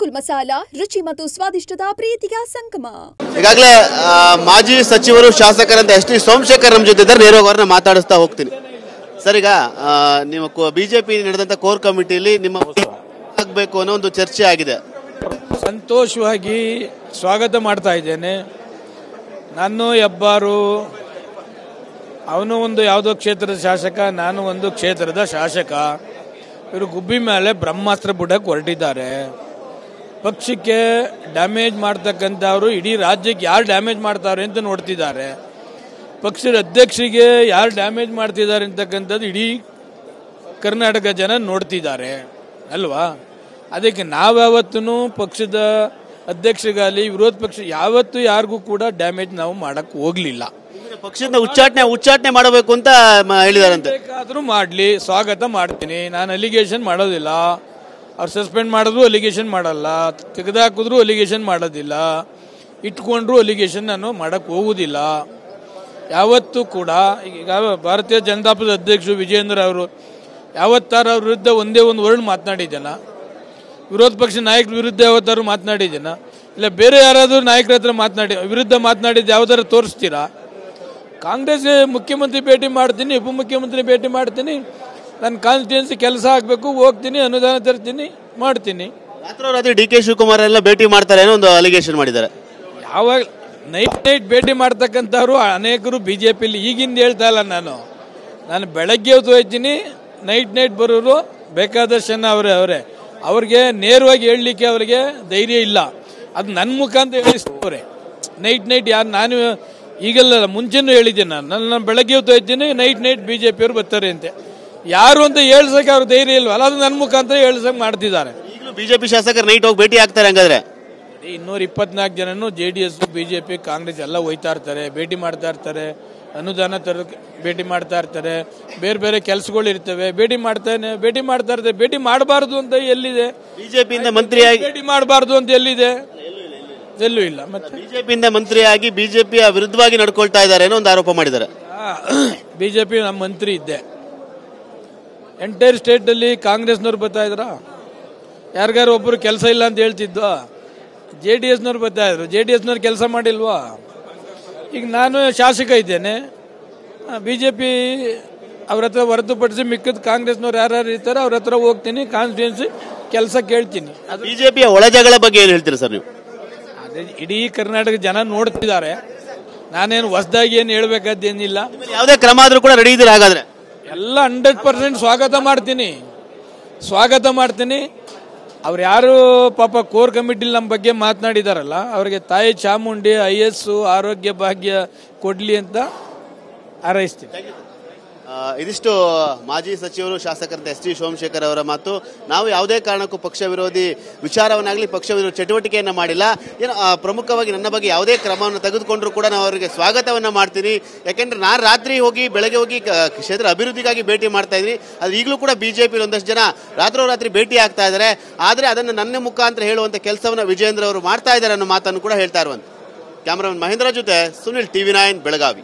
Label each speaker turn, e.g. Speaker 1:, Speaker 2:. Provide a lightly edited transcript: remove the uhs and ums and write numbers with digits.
Speaker 1: ಗೋಕುಲ್ ಮಸಾಲಾ ರುಚಿ ಮತ್ತು ಸ್ವಾದಿಷ್ಟದ ಪ್ರೀತಿಯ ಸಂಗಮ.
Speaker 2: ಈಗಾಗಲೇ ಮಾಜಿ ಸಚಿವರು ಶಾಸಕರಂತ ಎಸ್.ಟಿ. ಸೋಮಶೇಖರ್ ನಮ್ಮ ಜೊತೆ ಇದ್ದಾರೆ. ನೇರವಾಗಿ ಅವರನ್ನ ಮಾತಾಡಿಸ್ತಾ ಹೋಗ್ತೀನಿ. ಸರ್, ಈಗ ನಿಮ್ಮ ಬಿಜೆಪಿ ನಡೆದಂತ ಕೋರ್ ಕಮಿಟಿಯಲ್ಲಿ ನಿಮ್ಮ ಆಗಬೇಕು ಅನ್ನೋ ಒಂದು ಚರ್ಚೆ ಆಗಿದೆ.
Speaker 3: ಸಂತೋಷವಾಗಿ ಸ್ವಾಗತ ಮಾಡ್ತಾ ಇದ್ದೇನೆ. ನಾನು ಹೆಬ್ಬಾರು, ಅವನು ಒಂದು ಯಾವುದೋ ಕ್ಷೇತ್ರದ ಶಾಸಕ, ನಾನು ಒಂದು ಕ್ಷೇತ್ರದ ಶಾಸಕ. ಇವರು ಗುಬ್ಬಿ ಮೇಲೆ ಬ್ರಹ್ಮಾಸ್ತ್ರ ಬಿಡಕ್ಕೆ ಹೊರಟಿದ್ದಾರೆ. ಪಕ್ಷಕ್ಕೆ ಡ್ಯಾಮೇಜ್ ಮಾಡ್ತಕ್ಕಂಥವ್ರು ಇಡೀ ರಾಜ್ಯಕ್ಕೆ ಯಾರು ಡ್ಯಾಮೇಜ್ ಮಾಡ್ತಾರೆ ಅಂತ ನೋಡ್ತಿದ್ದಾರೆ. ಪಕ್ಷದ ಅಧ್ಯಕ್ಷರಿಗೆ ಯಾರು ಡ್ಯಾಮೇಜ್ ಮಾಡ್ತಿದ್ದಾರೆ ಅಂತಕ್ಕಂಥದ್ದು ಇಡೀ ಕರ್ನಾಟಕ ಜನ ನೋಡ್ತಿದ್ದಾರೆ ಅಲ್ವಾ. ಅದಕ್ಕೆ ನಾವ್ಯಾವತ್ತೂ ಪಕ್ಷದ ಅಧ್ಯಕ್ಷರಿಗಾಗಲಿ ವಿರೋಧ ಪಕ್ಷ ಯಾವತ್ತೂ ಯಾರಿಗೂ ಕೂಡ ಡ್ಯಾಮೇಜ್ ನಾವು ಮಾಡಕ್ಕೆ ಹೋಗ್ಲಿಲ್ಲ.
Speaker 2: ಪಕ್ಷದ ಉಚ್ಚಾಟನೆ ಮಾಡಬೇಕು ಅಂತ ಹೇಳಿದಾರಂತೆ.
Speaker 3: ಬೇಕಾದ್ರೂ ಮಾಡಲಿ, ಸ್ವಾಗತ ಮಾಡ್ತೀನಿ. ನಾನು ಅಲಿಗೇಷನ್ ಮಾಡೋದಿಲ್ಲ. ಅವ್ರು ಸಸ್ಪೆಂಡ್ ಮಾಡಿದ್ರು ಅಲಿಗೇಷನ್ ಮಾಡಲ್ಲ, ತೆಗೆದುಹಾಕಿದ್ರು ಅಲಿಗೇಷನ್ ಮಾಡೋದಿಲ್ಲ, ಇಟ್ಕೊಂಡ್ರು ಅಲಿಗೇಷನ್ ನಾನು ಮಾಡಕ್ಕೆ ಹೋಗುದಿಲ್ಲ. ಯಾವತ್ತೂ ಕೂಡ ಈಗ ಭಾರತೀಯ ಜನತಾ ಪಕ್ಷದ ಅಧ್ಯಕ್ಷರು ವಿಜಯೇಂದ್ರ ಅವರು ಯಾವತ್ತಾರು ಅವ್ರ ವಿರುದ್ಧ ಒಂದೇ ಒಂದು ವರ್ಡ್ ಮಾತನಾಡಿದ್ದೇನ? ವಿರೋಧ ಪಕ್ಷ ನಾಯಕರ ವಿರುದ್ಧ ಯಾವತ್ತಾರು ಮಾತನಾಡಿದ್ದೇನ? ಇಲ್ಲ ಬೇರೆ ಯಾರಾದರೂ ನಾಯಕರ ಹತ್ರ ವಿರುದ್ಧ ಮಾತನಾಡಿದ್ದು ಯಾವ್ದಾರು ತೋರಿಸ್ತೀರಾ? ಕಾಂಗ್ರೆಸ್ ಮುಖ್ಯಮಂತ್ರಿ ಭೇಟಿ ಮಾಡ್ತೀನಿ, ಉಪಮುಖ್ಯಮಂತ್ರಿ ಭೇಟಿ ಮಾಡ್ತೀನಿ, ನನ್ನ ಕಾನ್ಸ್ಟಿಟ್ಯೂನ್ಸಿ ಕೆಲಸ ಆಗಬೇಕು, ಹೋಗ್ತೀನಿ, ಅನುದಾನ ತರ್ತೀನಿ, ಮಾಡ್ತೀನಿ.
Speaker 2: ರಾತ್ರೋರಾತ್ರಿ ಡಿ ಕೆ ಶಿವಕುಮಾರ್ ಎಲ್ಲ ಭೇಟಿ ಮಾಡ್ತಾರೆ ಅನ್ನೋ ಒಂದು ಅಲಿಗೇಷನ್ ಮಾಡಿದ್ದಾರೆ.
Speaker 3: ಯಾವಾಗ ನೈಟ್ ಭೇಟಿ ಮಾಡ್ತಕ್ಕಂಥವ್ರು ಅನೇಕರು ಬಿಜೆಪಿಲಿ ಈಗಿಂದ ಹೇಳ್ತಾ ಇಲ್ಲ. ನಾನು ಬೆಳಗ್ಗೆ ಹೊತ್ತು ಹೋಗ್ತೀನಿ, ನೈಟ್ ಬರೋರು ಬೇಕಾದಷ್ಟು ಜನ ಅವರೇ ಅವ್ರಿಗೆ ನೇರವಾಗಿ ಹೇಳಲಿಕ್ಕೆ ಅವ್ರಿಗೆ ಧೈರ್ಯ ಇಲ್ಲ. ಅದು ನನ್ನ ಮುಖಾಂತರ ಹೇಳಿಸ್ತವ್ರೆ. ನೈಟ್ ಯಾರು ನಾನು ಈಗೆಲ್ಲ ಮುಂಚೆನೂ ಹೇಳಿದ್ದೆ. ನಾನು ಬೆಳಗ್ಗೆ ಹೊತ್ತು ಹೋಗ್ತೀನಿ, ನೈಟ್ ಬಿಜೆಪಿಯವರು ಬರ್ತಾರೆ ಅಂತೆ. ಯಾರು ಅಂತ ಹೇಳ್ಸಕ್ಕೆ ಅವ್ರ ಧೈರ್ಯ ಇಲ್ವಲ್ಲ, ಅದು ನನ್ನ ಮುಖಾಂತರ ಹೇಳ್ಸಕ್ ಮಾಡ್ತಿದ್ದಾರೆ.
Speaker 2: ಈಗಲೂ ಬಿಜೆಪಿ ಶಾಸಕರು ನೈಟ್ ಹೋಗಿ ಭೇಟಿ ಆಗ್ತಾರೆ. ಹಂಗಾದ್ರೆ
Speaker 3: 224 ಜನನು JDS, ಬಿಜೆಪಿ, ಕಾಂಗ್ರೆಸ್ ಎಲ್ಲ ಹೋಯ್ತಾ ಇರ್ತಾರೆ, ಭೇಟಿ ಮಾಡ್ತಾ ಇರ್ತಾರೆ, ಅನುದಾನ ತರಕ್ಕೆ ಭೇಟಿ ಮಾಡ್ತಾ ಇರ್ತಾರೆ, ಬೇರೆ ಬೇರೆ ಕೆಲಸಗಳು ಇರ್ತವೆ, ಭೇಟಿ ಮಾಡ್ತಾ ಇರ್ತಾರೆ. ಭೇಟಿ ಮಾಡಬಾರ್ದು ಅಂತ ಎಲ್ಲಿದೆ?
Speaker 2: ಬಿಜೆಪಿಯಿಂದ ಮಂತ್ರಿಯಾಗಿ
Speaker 3: ಭೇಟಿ ಮಾಡಬಾರ್ದು ಅಂತ ಎಲ್ಲಿದೆ? ಎಲ್ಲೂ ಇಲ್ಲ. ಮತ್ತೆ
Speaker 2: ಬಿಜೆಪಿಯಿಂದ ಮಂತ್ರಿಯಾಗಿ ಬಿಜೆಪಿಯ ವಿರುದ್ಧವಾಗಿ ನಡ್ಕೊಳ್ತಾ ಇದ್ದಾರೆ ಅನ್ನೋ ಒಂದು ಆರೋಪ ಮಾಡಿದ್ದಾರೆ.
Speaker 3: ಬಿಜೆಪಿ ನಮ್ಮ ಮಂತ್ರಿ ಇದ್ದೆ. ಎಂಟೈರ್ ಸ್ಟೇಟ್ ಅಲ್ಲಿ ಕಾಂಗ್ರೆಸ್ನವ್ರು ಬರ್ತಾ ಇದ್ರ? ಯಾರಿಗಾರು ಒಬ್ರು ಕೆಲಸ ಇಲ್ಲ ಅಂತ ಹೇಳ್ತಿದ್ವಾ? JDSನವ್ರು ಬರ್ತಾ ಇದ್ರು. JDSನವ್ರು ಕೆಲಸ ಮಾಡಿಲ್ವಾ? ಈಗ ನಾನು ಶಾಸಕ ಇದ್ದೇನೆ, ಬಿಜೆಪಿ ಅವ್ರ ಹತ್ರ ಹೊರತುಪಡಿಸಿ ಮಿಕ್ಕದ ಕಾಂಗ್ರೆಸ್ನವ್ರು ಯಾರ್ಯಾರು ಇರ್ತಾರೆ ಅವ್ರ ಹತ್ರ ಹೋಗ್ತೀನಿ, ಕಾನ್ಸ್ಟಿಟ್ಯೂನ್ಸಿ ಕೆಲಸ ಕೇಳ್ತೀನಿ.
Speaker 2: ಬಿಜೆಪಿಯ ಒಳಜಗಳ ಬಗ್ಗೆ ಏನ್ ಹೇಳ್ತೀರಾ ಸರ್ ನೀವು?
Speaker 3: ಅದೇ ಇಡೀ ಕರ್ನಾಟಕ ಜನ ನೋಡ್ತಿದ್ದಾರೆ. ನಾನೇನು ಹೊಸದಾಗಿ ಏನು ಹೇಳ್ಬೇಕಾದ್ದೇನಿಲ್ಲ.
Speaker 2: ಯಾವುದೇ ಕ್ರಮ ಆದ್ರೂ ಕೂಡ ರೆಡಿ ಇದ್ದೀರಾ? ಹಾಗಾದ್ರೆ
Speaker 3: ಎಲ್ಲ 100% ಸ್ವಾಗತ ಮಾಡ್ತೀನಿ. ಅವ್ರು ಯಾರು ಪಾಪ ಕೋರ್ ಕಮಿಟಿಲಿ ನಮ್ಮ ಬಗ್ಗೆ ಮಾತನಾಡಿದಾರಲ್ಲ, ಅವರಿಗೆ ತಾಯಿ ಚಾಮುಂಡಿ IS ಆರೋಗ್ಯ ಭಾಗ್ಯ ಕೊಡ್ಲಿ ಅಂತ ಹಾರೈಸ್ತೀನಿ.
Speaker 2: ಇದಿಷ್ಟು ಮಾಜಿ ಸಚಿವರು ಶಾಸಕರಂತ ಎಸ್.ಟಿ. ಸೋಮಶೇಖರ್ ಅವರ ಮಾತು. ನಾವು ಯಾವುದೇ ಕಾರಣಕ್ಕೂ ಪಕ್ಷ ವಿರೋಧಿ ವಿಚಾರವನ್ನಾಗಲಿ ಪಕ್ಷ ವಿರೋಧಿ ಚಟುವಟಿಕೆಯನ್ನ ಮಾಡಿಲ್ಲ. ಏನು ಪ್ರಮುಖವಾಗಿ ನನ್ನ ಬಗ್ಗೆ ಯಾವುದೇ ಕ್ರಮವನ್ನು ತೆಗೆದುಕೊಂಡ್ರು ಕೂಡ ನಾವು ಅವರಿಗೆ ಸ್ವಾಗತವನ್ನ ಮಾಡ್ತೀನಿ. ಯಾಕೆಂದ್ರೆ ನಾನು ರಾತ್ರಿ ಹೋಗಿ ಬೆಳಗ್ಗೆ ಹೋಗಿ ಕ್ಷೇತ್ರ ಅಭಿವೃದ್ಧಿಗಾಗಿ ಭೇಟಿ ಮಾಡ್ತಾ ಇದ್ದೀನಿ. ಅದು ಈಗಲೂ ಕೂಡ ಬಿಜೆಪಿ ಒಂದಷ್ಟು ಜನ ರಾತ್ರೋರಾತ್ರಿ ಭೇಟಿ ಆಗ್ತಾ ಇದ್ದಾರೆ. ಆದರೆ ಅದನ್ನು ನನ್ನ ಮುಖಾಂತರ ಹೇಳುವಂತ ಕೆಲಸವನ್ನ ವಿಜಯೇಂದ್ರ ಅವರು ಮಾಡ್ತಾ ಇದ್ದಾರೆ ಅನ್ನೋ ಮಾತನ್ನು ಕೂಡ ಹೇಳ್ತಾ ಇರುವಂತ. ಕ್ಯಾಮರಾಮನ್ ಮಹೇಂದ್ರ ಜೊತೆ ಸುನಿಲ್, TV9 ಬೆಳಗಾವಿ.